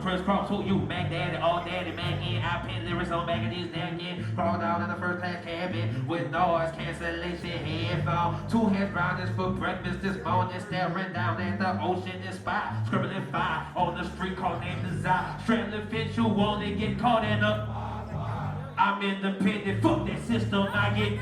crisscross who you, Mac Daddy, all daddy, Mac in, I pin lyrics on back of these damn again. Crawl down in the first class cabin with noise cancellation headphone. 2 hands round this for breakfast this morning, staring down at the ocean this spot. Scribbling fire on the street called name desire. Straddling fence, you only get caught in a. I'm independent, fuck that system, I get.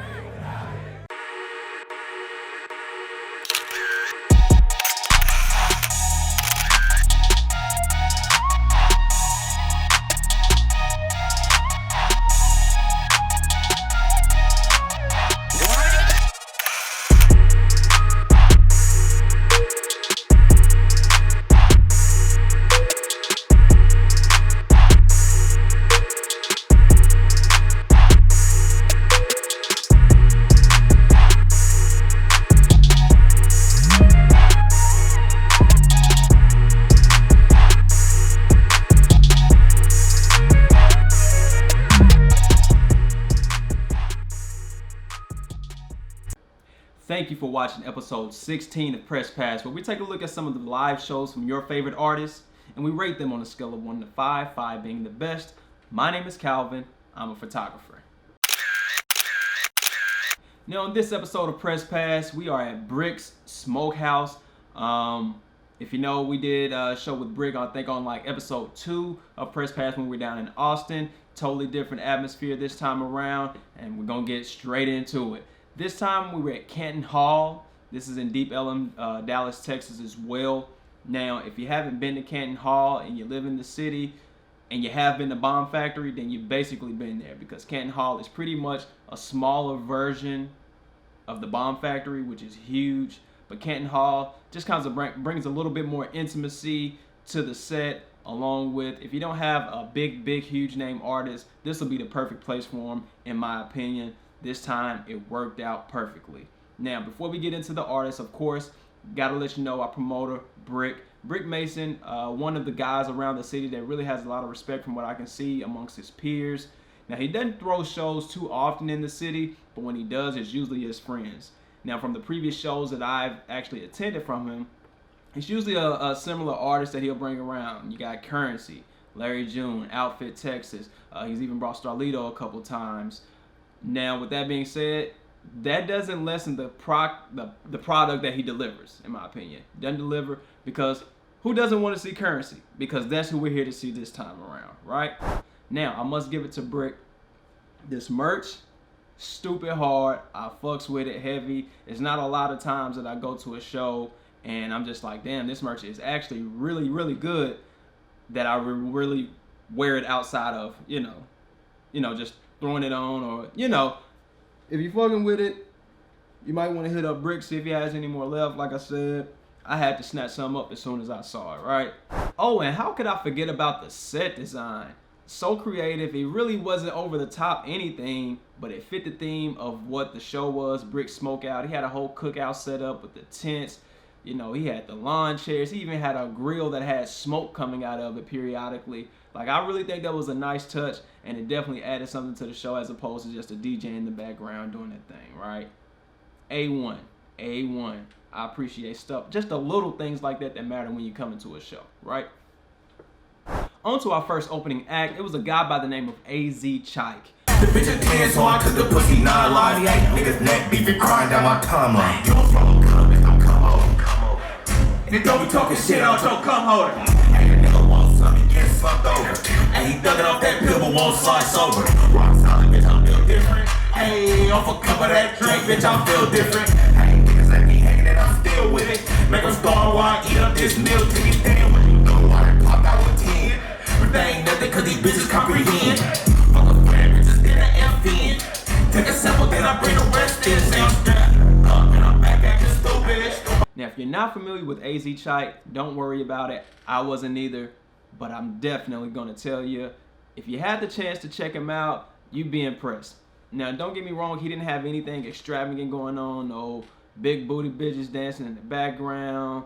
Thank you for watching episode 16 of Press Pass, where we take a look at some of the live shows from your favorite artists, and we rate them on a scale of 1 to 5, 5 being the best. My name is Calvin. I'm a photographer. Now, on this episode of Press Pass, we are at Bric's Smokehout. If you know, we did a show with Bric, I think on like episode 2 of Press Pass when we were down in Austin. Totally different atmosphere this time around, and we're gonna get straight into it. This time we were at Canton Hall. This is in Deep Ellum, Dallas, Texas as well. Now, if you haven't been to Canton Hall and you live in the city and you have been to Bomb Factory, then you've basically been there, because Canton Hall is pretty much a smaller version of the Bomb Factory, which is huge. But Canton Hall just kind of brings a little bit more intimacy to the set, along with, if you don't have a big, huge name artist, this will be the perfect place for them, in my opinion. This time it worked out perfectly. Now, before we get into the artists, of course, gotta let you know our promoter, Bric. Bric Mason, one of the guys around the city that really has a lot of respect from what I can see amongst his peers. Now, he doesn't throw shows too often in the city, but when he does, it's usually his friends. Now, from the previous shows that I've actually attended from him, it's usually a similar artist that he'll bring around. You got Curren, Larry June, Outfit Texas. He's even brought Starlito a couple times. Now, with that being said, that doesn't lessen the product that he delivers, in my opinion. Doesn't deliver, because who doesn't want to see Currency? Because that's who we're here to see this time around, right? Now, I must give it to Bric. This merch, stupid hard. I fucks with it heavy. It's not a lot of times that I go to a show and I'm just like, damn, this merch is actually really good, that I really wear it outside of, you know, just throwing it on, or, you know, if you're fucking with it, you might want to hit up Bric, see if he has any more left. Like I said, I had to snatch some up as soon as I saw it, right? Oh, and how could I forget about the set design? So creative. It really wasn't over the top anything, but it fit the theme of what the show was, Bric Smokeout. He had a whole cookout set up with the tents. You know, he had the lawn chairs. He even had a grill that had smoke coming out of it periodically. Like, I really think that was a nice touch, and it definitely added something to the show as opposed to just a DJ in the background doing that thing, right? A1. A1. I appreciate stuff. Just the little things like that matter when you come into a show, right? On to our first opening act. It was a guy by the name of AZ Chike. The bitches dance on cause the pussy not lying. Niggas neck beefing crying down my timeline. You don't follow come, bitch, don't come over. And it don't be talking shit out your come holder. Hey, the nigga wants something, get fucked over. Hey, he thugging off that pill but won't slide sober. Rock solid, bitch, I feel different. Hey, off a cup of that drink, bitch, I feel different. Hey, niggas let me hanging and I'm still with it. Make them starve while I eat up this meal till you damn when you know why I pop out with 10. But they ain't nothing cause these bitches comprehend. Fuck a friend, bitches, then I F in. Take a sample, then I bring the rest in. Say I'm strapped up and I'm back acting stupid. Now, if you're not familiar with AZ Chike, don't worry about it. I wasn't either, but I'm definitely gonna tell you, if you had the chance to check him out, you'd be impressed. Now, don't get me wrong, he didn't have anything extravagant going on, no big booty bitches dancing in the background.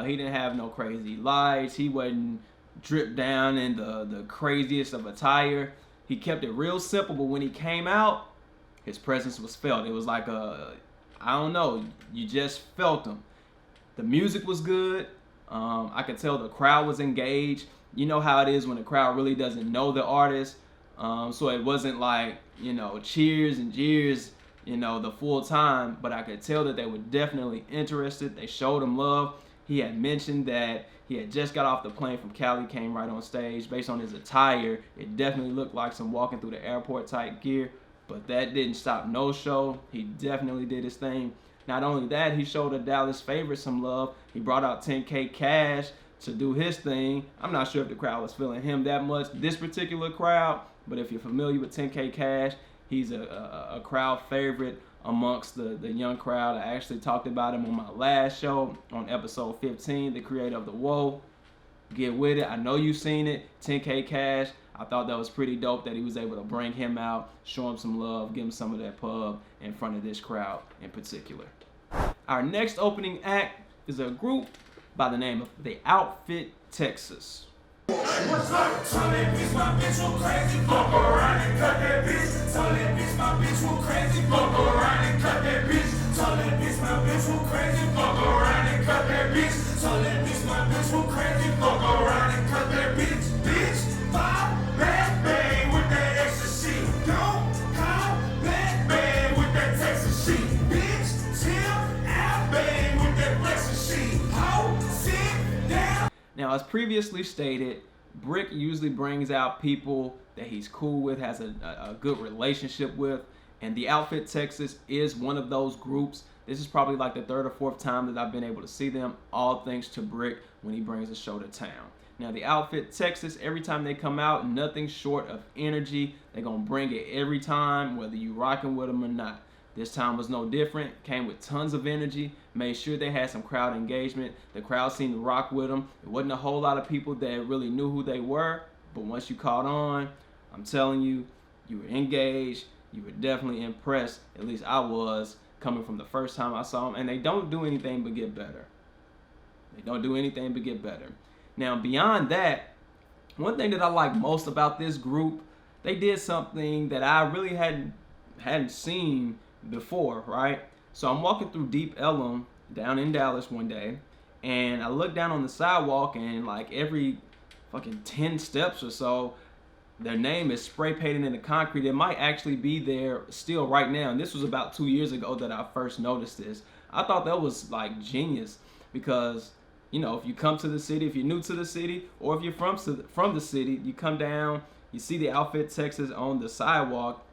He didn't have no crazy lights. He wasn't dripped down in the craziest of attire. He kept it real simple, but when he came out, his presence was felt. It was like I don't know, you just felt him. The music was good. I could tell the crowd was engaged. you know how it is when the crowd really doesn't know the artist. So it wasn't like, cheers and jeers, the full time, but I could tell that they were definitely interested. They showed him love. He had mentioned that he had just got off the plane from Cali, came right on stage. Based on his attire, it definitely looked like some walking through the airport type gear, but that didn't stop no show. He definitely did his thing. Not only that, he showed a Dallas favorite some love. He brought out 10K Cash to do his thing. I'm not sure if the crowd was feeling him that much, this particular crowd, but if you're familiar with 10K Cash, he's a crowd favorite amongst the young crowd. I actually talked about him on my last show on episode 15, the creator of the Whoa. Get with it. I know you've seen it. 10K Cash. I thought that was pretty dope that he was able to bring him out, show him some love, give him some of that pub in front of this crowd in particular. Our next opening act is a group by the name of The Outfit Texas. What's up? Tell that bitch my bitch will crazy. Fuck around and cut that bitch. Tell that bitch my bitch will crazy. Fuck around and cut that bitch. Tell that bitch my bitch will crazy. Fuck around and cut that bitch. Tell that bitch my bitch will crazy. Fuck around and cut that bitch. Bitch, five, bad bang with that extra shit. Don't call black bang with that Texas shit. Bitch, chill out bang with that flexing shit. Ho, sit down. Now, as previously stated, Bric usually brings out people that he's cool with, has a good relationship with, and The Outfit Texas is one of those groups. This is probably like the third or fourth time that I've been able to see them, all thanks to Bric when he brings a show to town. Now, The Outfit Texas, every time they come out, nothing short of energy. They're going to bring it every time, whether you rocking with them or not. This time was no different. Came with tons of energy. Made sure they had some crowd engagement. The crowd seemed to rock with them. It wasn't a whole lot of people that really knew who they were. But once you caught on, I'm telling you, you were engaged. You were definitely impressed. At least I was, coming from the first time I saw them. And they don't do anything but get better. They don't do anything but get better. Now, beyond that, one thing that I like most about this group, they did something that I really hadn't seen before, right? So I'm walking through Deep Ellum down in Dallas one day, and I look down on the sidewalk, and like every fucking 10 steps or so, their name is spray painted in the concrete. It might actually be there still right now, and this was about 2 years ago that I first noticed this. I thought that was like genius because, if you come to the city, if you're new to the city, or if you're from the city, you come down, you see The Outfit Texas on the sidewalk,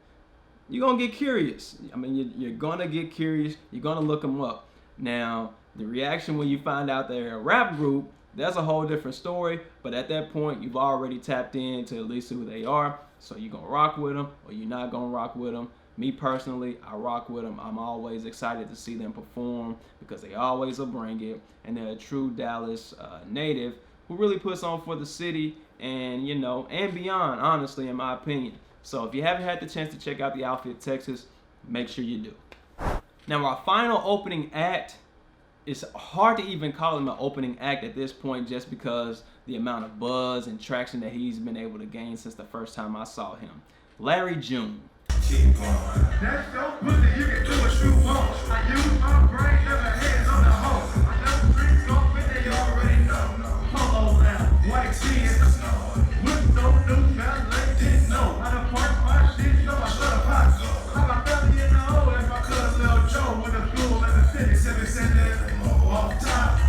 you're going to get curious. I mean, you're going to get curious. You're going to look them up. Now, the reaction when you find out they're a rap group, that's a whole different story. But at that point, you've already tapped into at least who they are. So you're going to rock with them or you're not going to rock with them. Me personally, I rock with them. I'm always excited to see them perform because they always will bring it. And they're a true Dallas native who really puts on for the city and, and beyond, honestly, in my opinion. So if you haven't had the chance to check out The Outfit Texas, make sure you do. Now, our final opening act, it's hard to even call him an opening act at this point just because the amount of buzz and traction that he's been able to gain since the first time I saw him. Larry June. That's so pussy, you can do what you want. I use my brain, never hands on the hoe. I know streets gon' fit that you already know. Polo now, white tee in the snow. With no new ballet, didn't know. How to park my shit, so I shut up hot. I'm a 30 years old, that's my cousin Lil Joe. With a school in the city, 7 cents off top.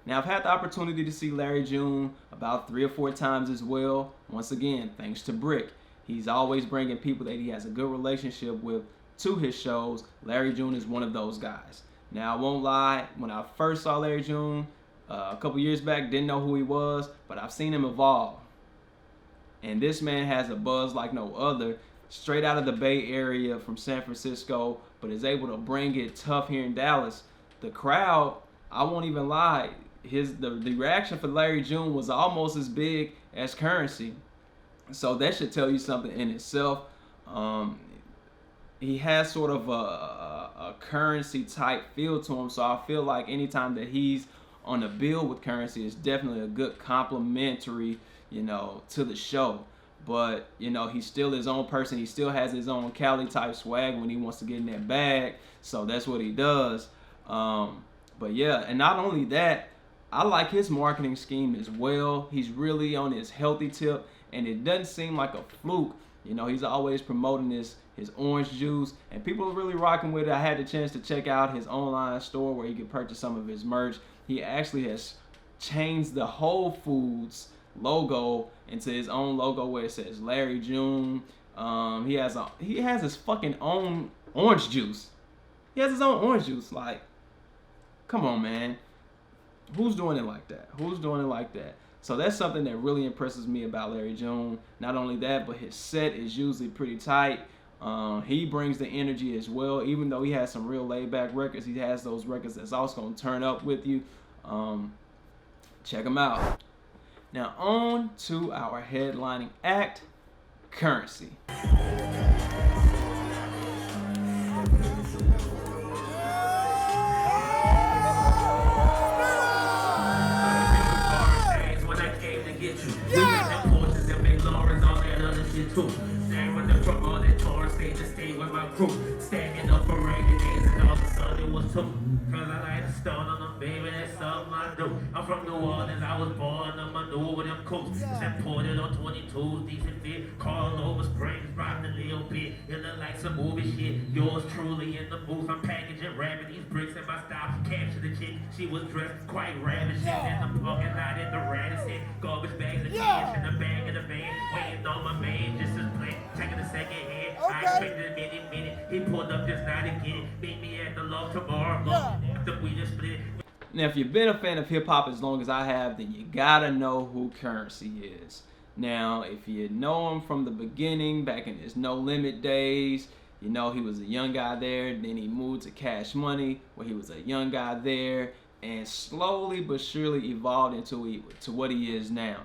Now, I've had the opportunity to see Larry June about 3 or 4 times as well. Once again, thanks to Bric. He's always bringing people that he has a good relationship with to his shows. Larry June is one of those guys. Now, I won't lie, when I first saw Larry June a couple years back, didn't know who he was, but I've seen him evolve. And this man has a buzz like no other, straight out of the Bay Area from San Francisco, but is able to bring it tough here in Dallas. The crowd, I won't even lie, the reaction for Larry June was almost as big as Curren. So that should tell you something in itself. He has sort of a Curren type feel to him, so I feel like anytime that he's on the bill with Curren, it's definitely a good complimentary, to the show. But, he's still his own person. He still has his own Cali type swag when he wants to get in that bag. So that's what he does. But yeah, and not only that, I like his marketing scheme as well. He's really on his healthy tip, and it doesn't seem like a fluke. You know, he's always promoting his orange juice, and people are really rocking with it. I had the chance to check out his online store where you can purchase some of his merch. He actually has changed the Whole Foods logo into his own logo where it says Larry June. He has his fucking own orange juice. He has his own orange juice. Like, come on, man. Who's doing it like that? Who's doing it like that? So that's something that really impresses me about Larry June. Not only that, but his set is usually pretty tight. He brings the energy as well. Even though he has some real laid-back records, he has those records that's also going to turn up with you. Check him out. Now on to our headlining act, Currency. Staying with the truck on that tour stage to stay with my crew. Standing up for rainy days and all of a sudden it was two. Cause I like to stone on them, baby, that's something I do. I'm from New Orleans, I was born on my new with them coats. Imported on 22s, decent fit. Call over Springs, rocked a little bit. It look like some movie shit. Yours truly in the booth. I'm packaging, wrapping these bricks in my style. Capture the chick, she was dressed quite ravishing. In the parking lot in the Radisson. Garbage bags of cash in the bag of the van. Waiting on my man, just as planned. Taking a second hand. I expected a minute. He pulled up this night again. Meet me at the Love tomorrow. After we just split. Now, if you've been a fan of hip-hop as long as I have, then you gotta know who Currency is. Now, if you know him from the beginning, back in his No Limit days, you know he was a young guy there. Then he moved to Cash Money, where he was a young guy there, and slowly but surely evolved into what he is now.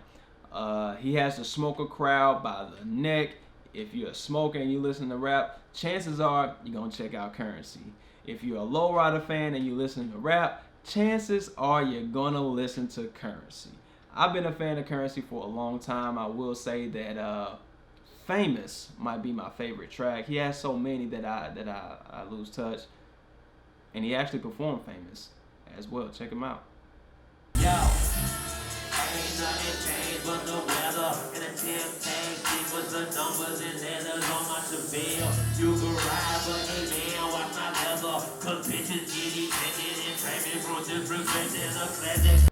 He has the smoker crowd by the neck. If you're a smoker and you listen to rap, chances are you're gonna check out Currency. If you're a lowrider fan and you listen to rap, chances are you're gonna listen to Currency. I've been a fan of Currency for a long time. I will say that Famous might be my favorite track. He has so many that I lose touch. And he actually performed Famous as well. Check him out. Yo, ain't nothing changed but the weather. And the temptation was the numbers and letters on my Chevelle. You can ride, but hey man, watch my leather. Cause bitches get each and traffic from disrespect and a classic.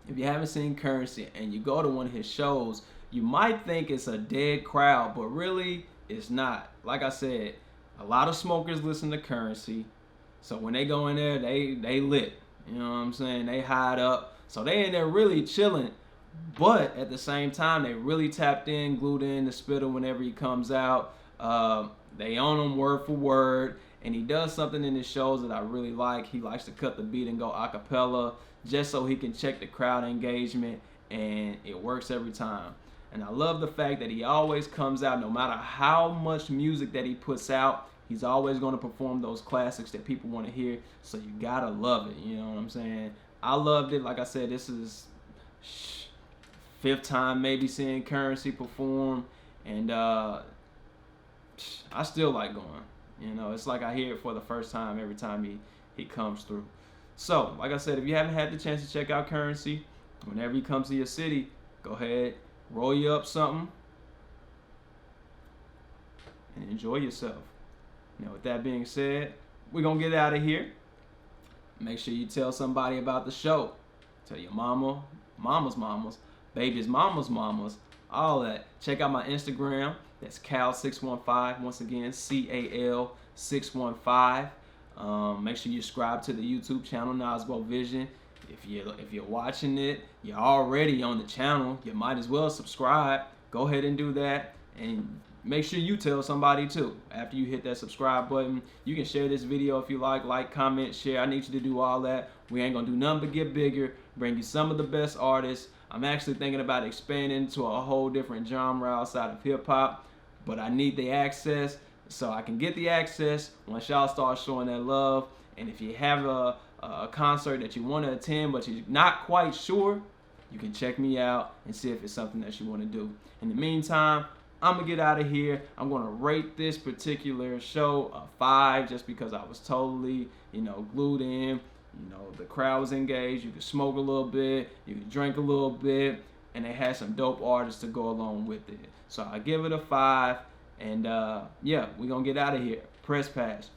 If you haven't seen Currency and you go to one of his shows, you might think it's a dead crowd, but really it's not. Like I said, a lot of smokers listen to Currency. So when they go in there, they lit. You know what I'm saying? They hide up. So they in there really chilling. But at the same time, they really tapped in, glued in to Spitta whenever he comes out. They own him word for word. And he does something in his shows that I really like. He likes to cut the beat and go a cappella just so he can check the crowd engagement. And it works every time. And I love the fact that he always comes out, no matter how much music that he puts out, he's always going to perform those classics that people want to hear. So you got to love it. You know what I'm saying? I loved it. Like I said, this is fifth time maybe seeing Currency perform. And I still like going. You know, it's like I hear it for the first time every time he comes through. So, like I said, if you haven't had the chance to check out Currency, whenever he comes to your city, go ahead, roll you up something, and enjoy yourself. Now, with that being said, we're going to get out of here. Make sure you tell somebody about the show. Tell your mama, mama's mamas, baby's mama's mamas, all that. Check out my Instagram. That's Cal615. Once again, CAL615. Make sure you subscribe to the YouTube channel, Nosboh Vision. If you're watching it, you're already on the channel, you might as well subscribe. Go ahead and do that. And make sure you tell somebody too. After you hit that subscribe button, you can share this video if you like, comment, share. I need you to do all that. We ain't gonna do nothing but get bigger, bring you some of the best artists. I'm actually thinking about expanding to a whole different genre outside of hip hop, but I need the access. So I can get the access once y'all start showing that love. And if you have a concert that you want to attend but you're not quite sure, you can check me out and see if it's something that you want to do. In the meantime, I'm going to get out of here. I'm going to rate this particular show a 5 just because I was totally, glued in. You know, the crowd was engaged. You could smoke a little bit, you could drink a little bit, and they had some dope artists to go along with it. So I give it a 5, and yeah, we're gonna get out of here. Press pass.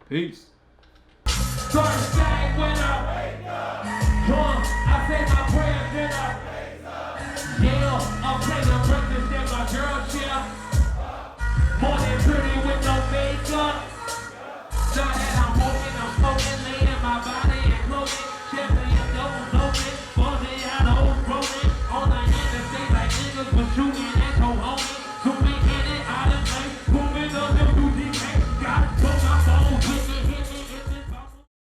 Peace. First day winner.